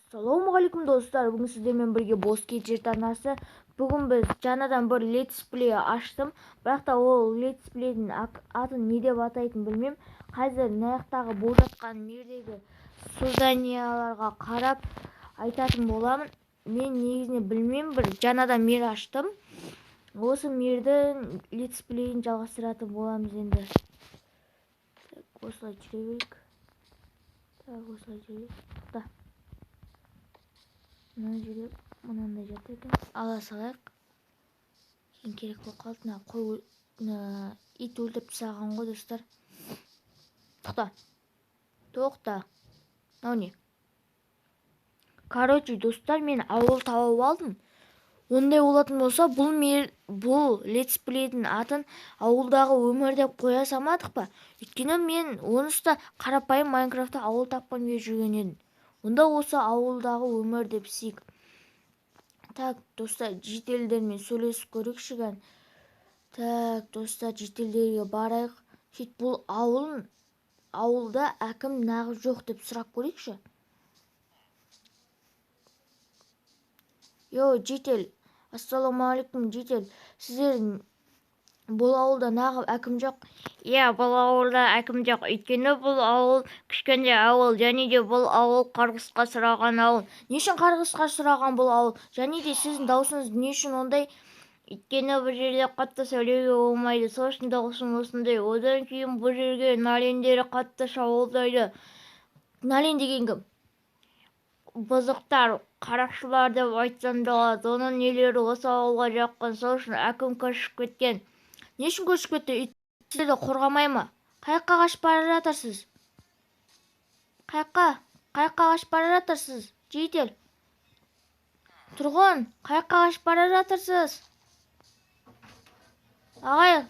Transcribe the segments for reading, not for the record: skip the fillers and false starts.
Ассалаумағалейкум достар, бүгін сіздермен бірге Боске жер арнасы. Бүгін біз жаңадан бір летсплей аштым, бірақ та ол летсплейдің атын не деп атайтын білмем. Қазір наяқтағы болып жатқан мердегі созданияларға қарап айтатын боламын. Мен негізіне білмем, бір жаңадан мер аштым. Осы мердің летсплейін жалғастыратын боламыз енді. Осылай жүре берейік. Осылай жүре берейік. Мына жерде мынандай жатыр екен. Ала салайық. Кейін керек болып қалды. Қой ит өлтіріп тастаған ғой достар. Тоқта. Мынау не? Короче, достар, мен ауыл тауып алдым. Ондай болатын болса, бұл летсплейдің атын ауылдағы өмір деп қоя салмадық па? Өйткені мен онысы да қарапайым Майнкрафтта ауыл тапқан күйі жүрген едім. Онда осы ауылдағы өмір деп сик. Так, достар, жителдермен сөйлесіп көрейікші. Так, достар, жителдерге барайық. Сөйт, бұл ауылда әкім нағыз жоқ деп сұрақ көрейікші. Йо, жител, ассалаумағалейкум, жител. Сіздердің бұл ауылда нағыз әкім жоқ? Иә, бұл ауылда әкім жоқ. Өйткені бұл ауыл кішкентай ауыл, және де бұл ауыл қарғысқа сұраған ауыл. Не үшін қарғысқа сұраған бұл ауыл? Және де сіздің даусыңыз не үшін ондай? Өйткені бұл жерде қатты сөйлеуге болмайды. Сол үшін даусым осындай. Одан кейін бұл жерге налендері қатты шабуылдайды. Нален деген кім? Бұзықтар, қарақшылар деп айтсам да болады. Оның нелері осы ауылға жаққан. Сол үшін әкім көшіп кеткен. Не үшін көшіп кетті? Сіздерді қорғамай ма? Қайыққа қашып бара жатырсыз? Қайыққа қашып бара жатырсыз? Жител. Тұрғын, қайыққа қашып бара жатырсыз? Ағай,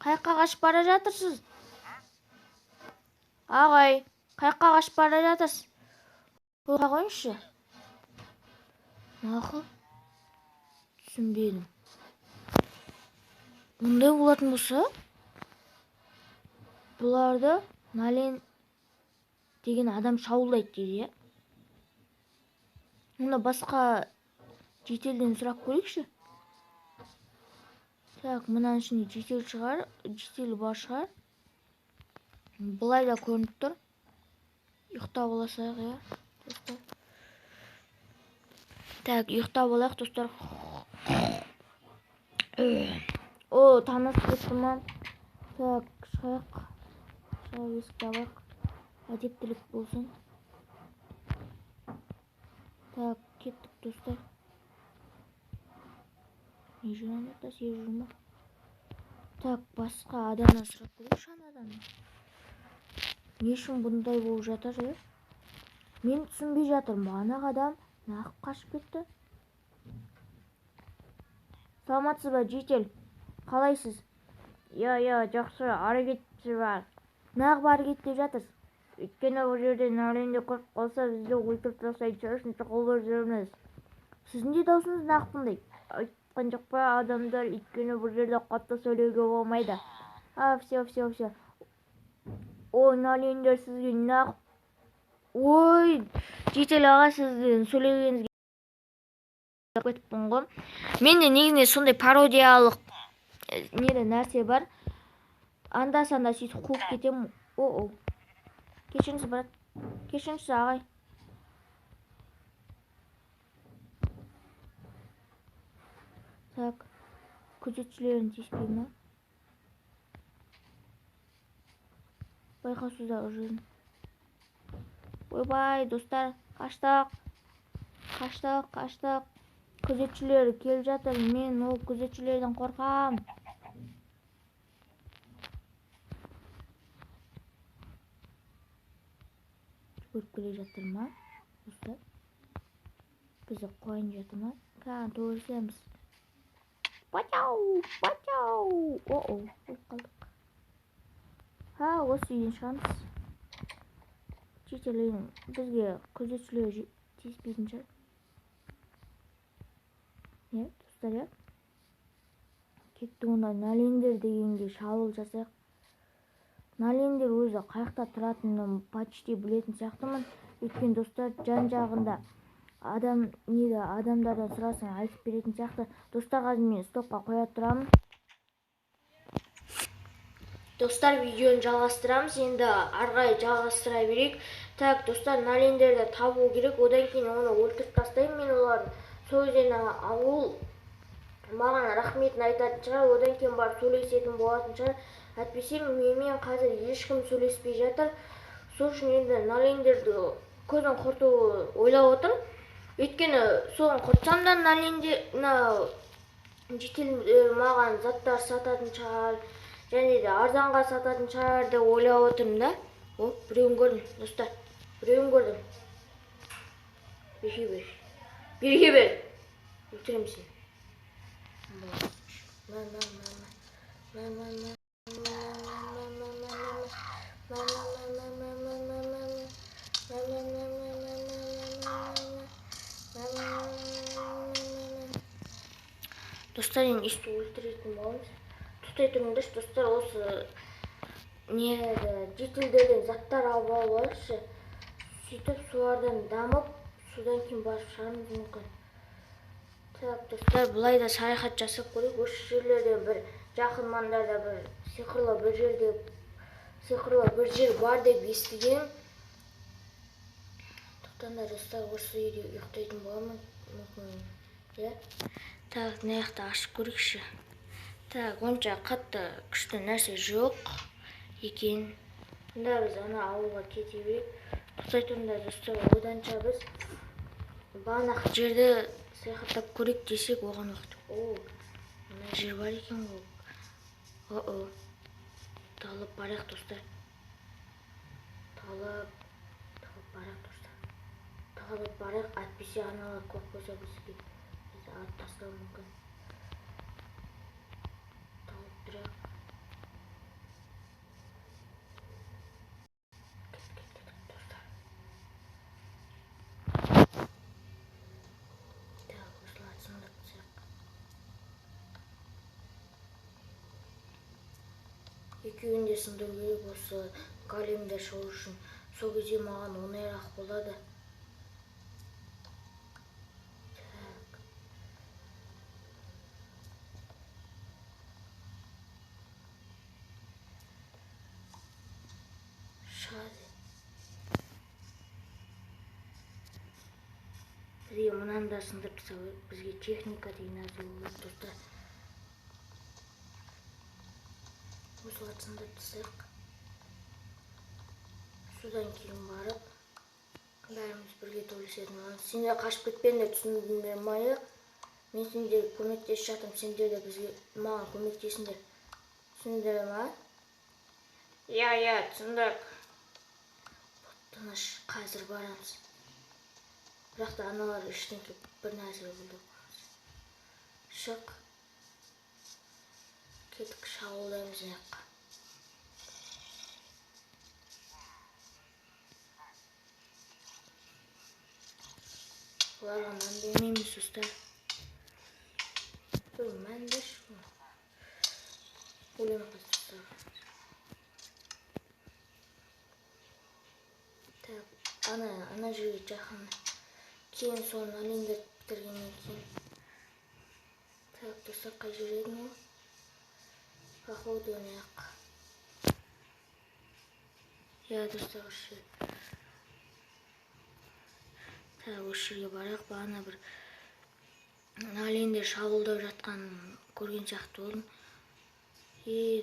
қайыққа қашып бара жатырсыз? Ағай, қайыққа қашып бара жатырсыз? Қойға қойыңызшы. Мақұл. Түсінбедім. Мұндай болатын болса, бұларды Нален деген адам шабуылдайды дейді, Мұнда басқа жителден сұрақ көрейікші. Так, мұнан ішінде жител бар шығар. Бұлай да көрініп тұр. Ұйықтап аласайық, иә, достар. Так, ұйықтап алайық, достар. О, таныс кеттім. Так, шығайық. Есікті алайық. Әдептілік болсын. Так, кеттік, достар. Не жүрген жоқта, сез жүрме. Так, басқа адамнан сұрақ көрейікші, анадан. Не үшін бұндай болып жатыр, е? Мен түсінбей жатырмын. Ана адам нағып қашып кетті. Саламатсыз ба, жител? Қалайсыз? Иә, жақсы, әрекетсіз бар. Нағып әрекет деп жатырсыз? Өйткені бұл жерде Наленде көп қалса, бізді өлтіріп тастайды. Сол үшін тығылып жүрміз. Сіздің де даусыңыз нағып қандай? Айтқан жоқ па адамдар, өйткені бұл жерде қатты сөйлеуге болмайды. Все. Ой, Налендер сізге нағып. Ой, жител аға, сіздің сөйлегеніңізге кетіппін ғой. Менде негізінде сондай пародиялық нәрсе бар. Анда-санда сөйтіп қуып кетемін. О. Кешіріңіз, брат. Кешіріңіз, ағай. Так, күзетшілерін тиіспей ма? Байқаусыздағы жүрін. Ойбай, достар, қаштық. Күзетшілер келіп жатыр. Мен ол күзетшілерден қорқам. Көріп келе жатыр ма? Достар, бізді қойын жатыр ма? Қан көрсеміз. Бачау. О, қалдық. Осы үйден шығамыз. Жителердің бізге күзетшілер тиіспейтін шығар. Не, достар, я? Кетті, онда Налендер дегенге шабуыл жасайық. Налендер өзі қайықта тұратынын почти білетін сияқтымын. Өйткені достар жан-жағында адамдардан сұрасаң айтып беретін сияқты. Достар, қазір мен стопқа қоя тұрамын. Достар, видеоны жалғастырамыз. Енді арғай жалғастыра берейік. Так, достар, налендерді табу керек. Одан кейін оны өлтіріп тастаймын мен оларды. Сол жерден ауыл маған рахметін айтатын шығар. Одан кейін барып сөйлесетін болатын шығар. Әйтпесе менімен қазір ешкім сөйлеспей жатыр. Сол үшін енді налендерді көзін құрту ойлап отырмын. Өйткені соны құртсам да наленде жетел маған заттар сататын шығар. Және де арзанға сататын шығар деп ойлап отырмын да. О, біреуін көрдім, достар. Біреуін көрдім. Берге бер. Өлтіремін сені. Достар, енді ешті өлтіретін боламыз. Тұтай тұрыңдаршы, достар, осы жетілдерден заттар алып алайықшы. Сөйтіп солардан дамып, содан кейін барып шығарымыз мүмкін. Так, достар, бұлай да саяхат жасап көрейік. Осы жерлерде бір жақын маңдарда бір сиқырлы бір жер бар деп естіген. Тоқтаңдар, достар, осы үйде ұйықтайтын боламын мүмкін. Так, мына жақты ашып көрейікші. Так, онша қатты күшті нәрсе жоқ екен. Онда біз ана ауылға кете берейік. Тоқтай тұрыңдар, достар, оданша біз бағанақ жерді саяхаттап көрейік десек, оған уақыт. О, мына жер бар екен ғой. О, талып барайық, достар. Талып барайық, достар. Талып барайық, әйтпесе аналар көп болса бізге алып тастауы мүмкін. Талып тұрайық. Кеттік, достар. Так, осылай сындырып тастайық. Екеуін де сындыру керек, осы големді шығу үшін. Сол кезде маған оңайырақ болады. Шады. Бізге мұнан да сындырып тастайық. Бізге техника деген нәрсе болады, достар. Осылай сындырып тастайық. Содан кейін барып бәріміз бірге төлесетін боламыз. Сендер қашып кетпеңдер, түсіндіңдер ме? Мен сендерге көмектесіп жатырмын, сендер де маған көмектесіңдер. Түсіндіңдер ме? Я, түсіндік. Тыныш, қазір барамыз. Бірақ та аналар іштен келіп бір нәрсе болды. Шық. Кетік, шабуылдаймыз аяққа. Оларға мән бермейміз, достар. Мән берші. Өлем қастықтар. Так, ана жерге жақын. Кейін соны әлемдер бітіргеннен кейін. Так, достар, қай жер еді ме? Походу, аяқ. Я, достар, осы жер. Так, осы жерге барайық. Бағана бір әлемдер шабуылдап жатқан көрген сияқты болдым.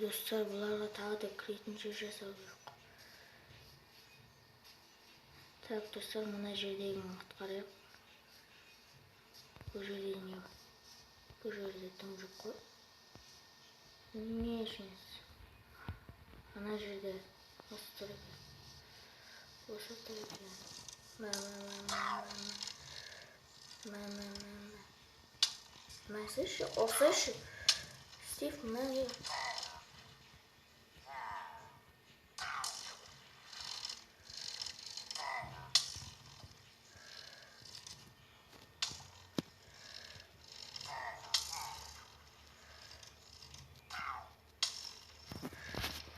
Достар, бұларға тағы да кіретін жер жасау керек. Так, достар, мына жердегі құтқарайық. Бұл жерде не бар? Бұл жерде тым жоқ қой. Не ішіңіз? Ана жерде осы тұр екен. Осы тұр екен. Мәсіші, осы іші. Стив, мәне.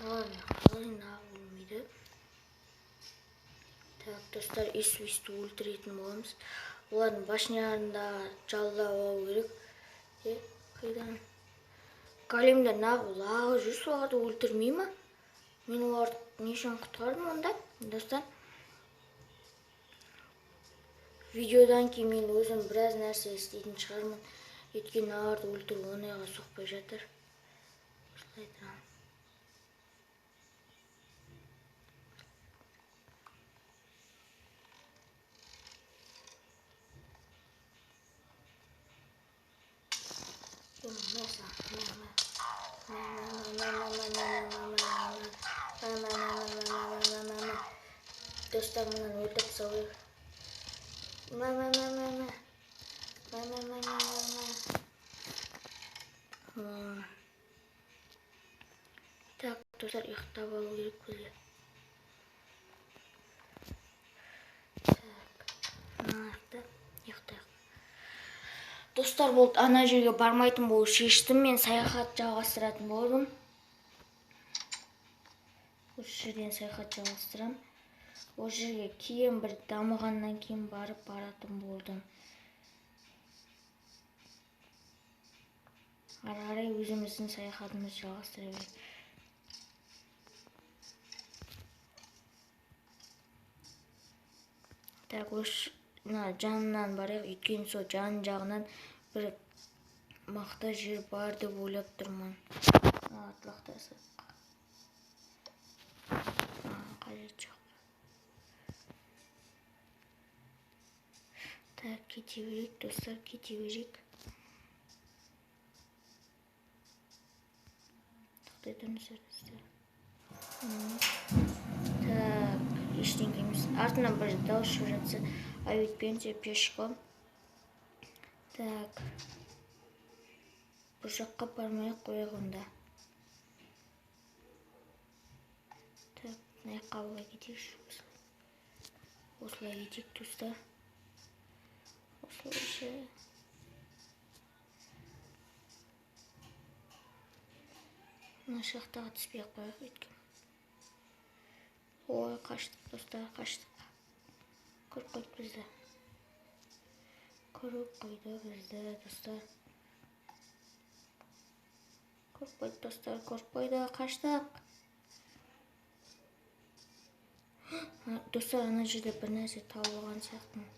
Ладно, қалай нағылмайды. Так, достар, ес-үйсті өлтіретін боламыз. Олардың башняларында жалдап алу керек. Қайдан? Големдер нағыл ағы жүрс, оларды өлтірмей ма? Мен оларды нешен құтқардым онда, достар. Видеодан кейін мен өзім біраз нәрсе істейтін шығармын. Өйткені оларды өлтіру оңайға соқпай жатыр. Осылай тұрам. Достар, мұнан өлтіріп салу. Так, достар, ұйықтап алу керек көзге. Так, ұйықтайық. Достар, болды, ана жерге бармайтын болып шештім. Мен саяхат жалғастыратын болдым. Осы жерден саяхат жалғастырам. Осы жерге кейін бір дамығаннан кейін баратын болдым. Ары қарай өзіміздің саяхатымызды жалғастыра берейік. Так, осы жанынан барайық. Өйткені сол жан жағынан бір мақта жер бар деп ойлап тұрмын. Атлақтасақ. Қажет жоқ. Так, кете берейік, достар, кете берейік. Тоқтай тұрыңыздар, достар. Так, ештеңе емес. Артынан бір дауыс шығып жатса, өйтпеңіздер, пешком. Так. Бұл жаққа бармай-ақ қояйық онда. Так, мына жаққа олай кетейікші. Осылай кетейік, достар. Осылайша. Мына жақтаға түспей-ақ қояйық өйткен. Ой, қаштық, достар, қаштық. Көріп қойды бізді. Көріп қойды бізді, достар. Көріп қойды, достар, көріп қойды, қаштық. Достар, ана жерде бір нәрсе тауылған сияқтымын.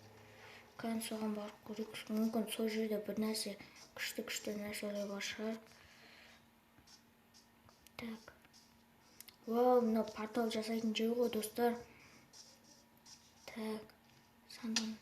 Кән соған барып көрейік. Мүмкін сол жерде бір нәрсе, күшті нәрселер бар шығар. Так. Вау, мына портал жасайтын жер ғой, достар. Так. Сандан